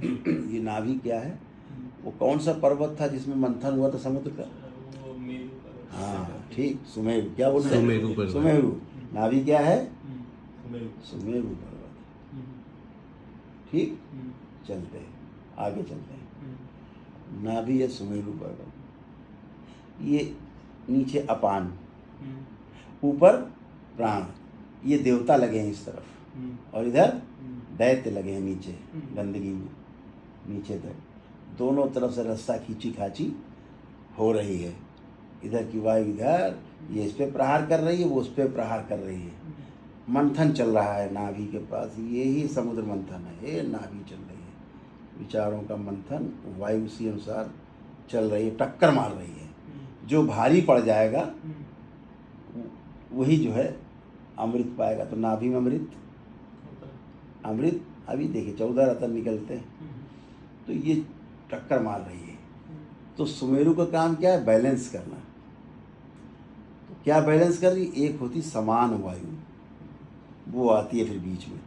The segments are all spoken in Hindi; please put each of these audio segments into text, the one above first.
ये नाभि क्या है? वो कौन सा पर्वत था जिसमें मंथन हुआ था समुद्र का? वो मेरु पर्वत। हाँ ठीक, सुमेरु। क्या बोल रहे हैं? सुमेरु पर्वत। सुमेरु। नाभि क्या है? सुमेरु। सुमेरु पर्वत। ठीक, चलते हैं आगे, चलते हैं। नाभि है सुमेरु पर्वत, ये नीचे अपान, ऊपर प्राण, ये देवता लगे हैं इस तरफ, और इधर दैत्य लगे हैं नीचे गंदगी में, नीचे तक दोनों तरफ से रस्सा खींची खाची हो रही है। इधर की वायु इधर, ये इस पे प्रहार कर रही है, वो उस पे प्रहार कर रही है। मंथन चल रहा है नाभि के पास, यही समुद्र मंथन है। ये नाभि चल रही है, विचारों का मंथन, वायु उसी अनुसार चल रही है, टक्कर मार रही है। जो भारी पड़ जाएगा वही जो है अमृत पाएगा। तो नाभि में अमृत, अमृत अभी देखिए 14 रत्न निकलते हैं, तो ये टक्कर मार रही है। तो सुमेरु का काम क्या है? बैलेंस करना। तो क्या बैलेंस कर रही? एक होती समान वायु, वो आती है फिर बीच में,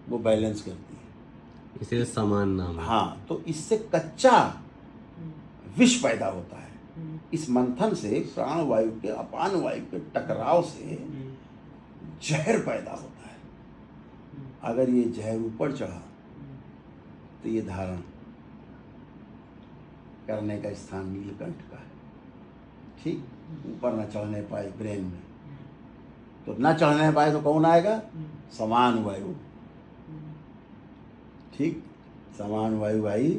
वो बैलेंस करती है, इसे समान नाम है। हाँ, तो इससे कच्चा विष पैदा होता है। इस मंथन से, प्राण वायु के अपान वायु के टकराव से जहर पैदा होता है। अगर ये जहर ऊपर चढ़ा तो ये धारण करने का स्थान नीलकंठ का है। ठीक, ऊपर न चढ़ने पाए ब्रेन में, तो न चढ़ने पाए तो कौन आएगा? समान वायु। ठीक, समान वायु आई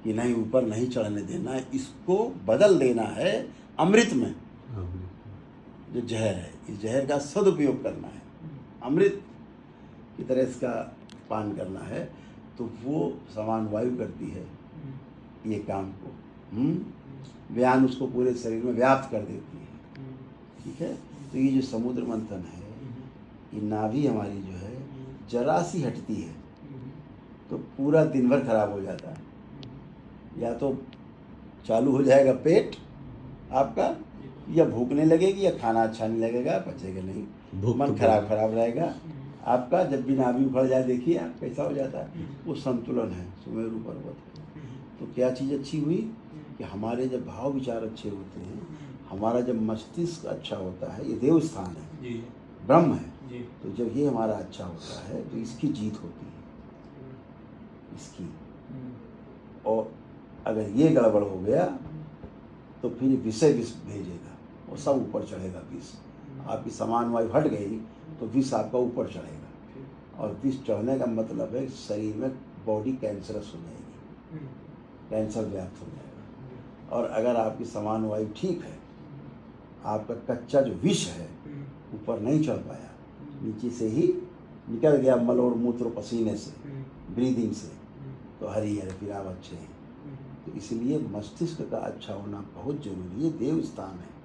कि नहीं, ऊपर नहीं चढ़ने देना है, इसको बदल देना है अमृत में। जो जहर है, इस जहर का सदुपयोग करना है, अमृत की तरह इसका पान करना है। तो वो समान वायु करती है ये काम को, व्यान उसको पूरे शरीर में व्याप्त कर देती है। ठीक है, तो ये जो समुद्र मंथन है, ये नाभि हमारी जो है जरा सी हटती है तो पूरा दिन भर खराब हो जाता है। या तो चालू हो जाएगा पेट आपका, या भूखने लगेगी, या खाना अच्छा नहीं लगेगा, पचेगा नहीं, मन खराब रहेगा आपका। जब भी नाभि उखड़ जाए, देखिए आप कैसा हो जाता है। वो संतुलन है, सुमेरु पर्वत है। तो क्या चीज़ अच्छी हुई कि हमारे जब भाव विचार अच्छे होते हैं, हमारा जब मस्तिष्क अच्छा होता है, ये देव स्थान है, ब्रह्म है, तो जब ये हमारा अच्छा होता है तो इसकी जीत होती है, इसकी। और अगर ये गड़बड़ हो गया तो फिर विषय विष भेजेगा, वो सब ऊपर चढ़ेगा विष। आपकी समान वायु हट गई तो विष आपका ऊपर चढ़ेगा, और विष चढ़ने का मतलब है शरीर में बॉडी कैंसरस हो जाएगी, कैंसर व्याप्त हो जाएगा। और अगर आपकी समान वायु ठीक है, आपका कच्चा जो विष है ऊपर नहीं चढ़ पाया, नीचे से ही निकल गया मल और मूत्र पसीने से, ब्रीदिंग से, तो हरी है, फिर आप अच्छे हैं। तो इसलिए मस्तिष्क का अच्छा होना बहुत जरूरी है, देव स्थान है।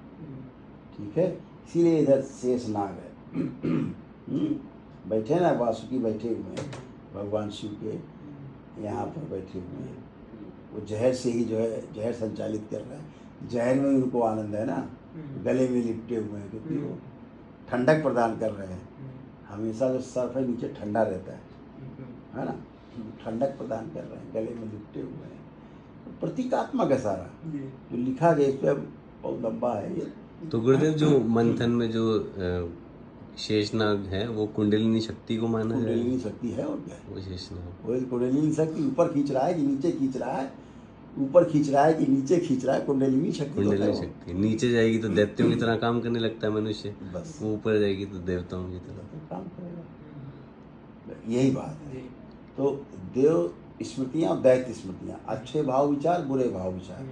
ठीक है, इसीलिए इधर शेष नाग है। बैठे ना, वासुकी बैठे हुए हैं, भगवान शिव के यहाँ पर बैठे हुए हैं। वो जहर से ही जो है जहर संचालित कर रहा है, जहर में उनको आनंद है ना, गले में लिपटे हुए हैं, क्योंकि वो ठंडक प्रदान कर रहे हैं। हमेशा जो सर्फ है नीचे ठंडा रहता है ना, ठंडक प्रदान कर रहे हैं, गले में लिपटे हुए हैं। तो प्रतीकात्मक है सारा जो लिखा गया, इस पर बहुत लंबा है ये। तो गुरुदेव, जो मंथन में जो शेषनाग है वो कुंडलिनी शक्ति को माना जाए? कुंडलिनी शक्ति है, और क्या है वो शेषनाग, वो कुंडलिनी शक्ति। ऊपर खींच रहा है कि नीचे खींच रहा है, ऊपर खींच रहा है कि नीचे खींच रहा है, कुंडलिनी शक्ति। कुंडलिनी शक्ति नीचे जाएगी तो दैत्यों की तरह काम करने लगता है मनुष्य, बस वो ऊपर जाएगी तो देवताओं की तरह काम करेगा। यही बात है। तो देव स्मृतियाँ और दैत्य स्मृतियाँ, अच्छे भाव विचार, बुरे भाव विचार,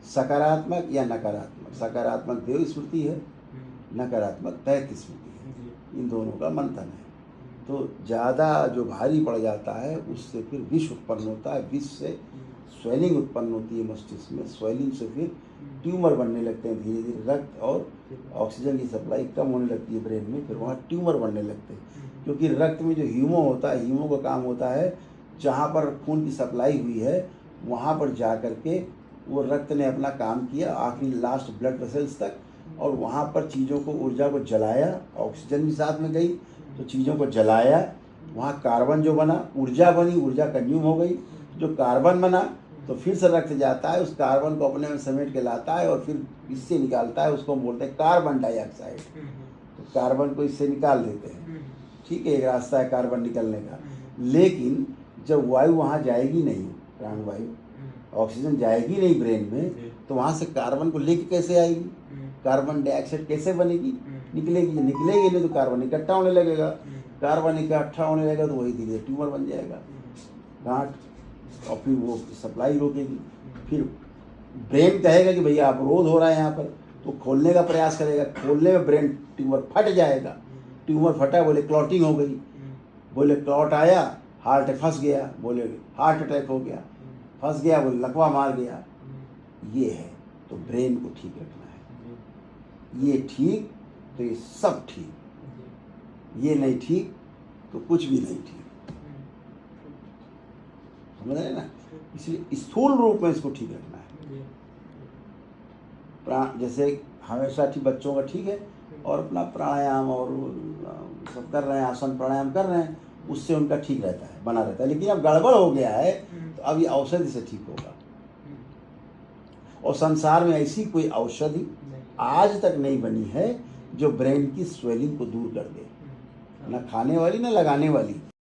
सकारात्मक या नकारात्मक। सकारात्मक देव स्मृति है, नकारात्मक दैत्य स्मृति है, इन दोनों का मंथन है। तो ज़्यादा जो भारी पड़ जाता है उससे फिर विष उत्पन्न होता है, विष से स्वेलिंग उत्पन्न होती है मस्तिष्क में, स्वेलिंग से फिर ट्यूमर बनने लगते हैं धीरे धीरे, रक्त और ऑक्सीजन की सप्लाई कम होने लगती है ब्रेन में, फिर वहाँ ट्यूमर बनने लगते हैं। क्योंकि रक्त में जो हीमो होता है, हीमो का काम होता है जहाँ पर खून की सप्लाई हुई है वहाँ पर जा कर के वो रक्त ने अपना काम किया आखिरी लास्ट ब्लड वेसल्स तक, और वहाँ पर चीज़ों को, ऊर्जा को जलाया, ऑक्सीजन भी साथ में गई तो चीज़ों को जलाया, वहाँ कार्बन जो बना ऊर्जा बनी, ऊर्जा कंज्यूम हो गई, जो कार्बन बना तो फिर से रक्त जाता है, उस कार्बन को अपने में समेट के लाता है और फिर इससे निकालता है, उसको हम बोलते हैं कार्बन डाइऑक्साइड। तो कार्बन को इससे निकाल देते हैं, ठीक है, एक रास्ता है कार्बन निकलने का। लेकिन जब वायु वहाँ जाएगी नहीं, प्राणवायु ऑक्सीजन जाएगी नहीं ब्रेन में, तो वहाँ से कार्बन को लेके कैसे आएगी, कार्बन डाइऑक्साइड कैसे बनेगी, निकलेगी नहीं तो कार्बन इकट्ठा होने लगेगा, कार्बन इकट्ठा होने लगेगा तो वही धीरे ट्यूमर बन जाएगा, गांठ, और फिर वो सप्लाई रोकेगी। फिर ब्रेन कहेगा कि भैया अवरोध हो रहा है यहाँ पर, तो खोलने का प्रयास करेगा, खोलने में ब्रेन ट्यूमर फट जाएगा, ट्यूमर फटा, बोले क्लॉटिंग हो गई, बोले क्लॉट आया, हार्ट फंस गया, बोले हार्ट अटैक हो गया, फंस गया, बोले लकवा मार गया। ये है, तो ब्रेन को ठीक रखना है, ये ठीक तो ये सब ठीक, ये नहीं ठीक तो कुछ भी नहीं ठीक, समझ रहे ना। इसलिए स्थूल रूप में इसको ठीक रखना है। प्राण जैसे हमेशा ठीक बच्चों का ठीक है, और अपना प्राणायाम और सब कर रहे हैं, आसन प्राणायाम कर रहे हैं, उससे उनका ठीक रहता है, बना रहता है। लेकिन अब गड़बड़ हो गया है तो अब ये औषधि से ठीक होगा। और संसार में ऐसी कोई औषधि आज तक नहीं बनी है जो ब्रेन की स्वेलिंग को दूर कर दे, ना खाने वाली ना लगाने वाली।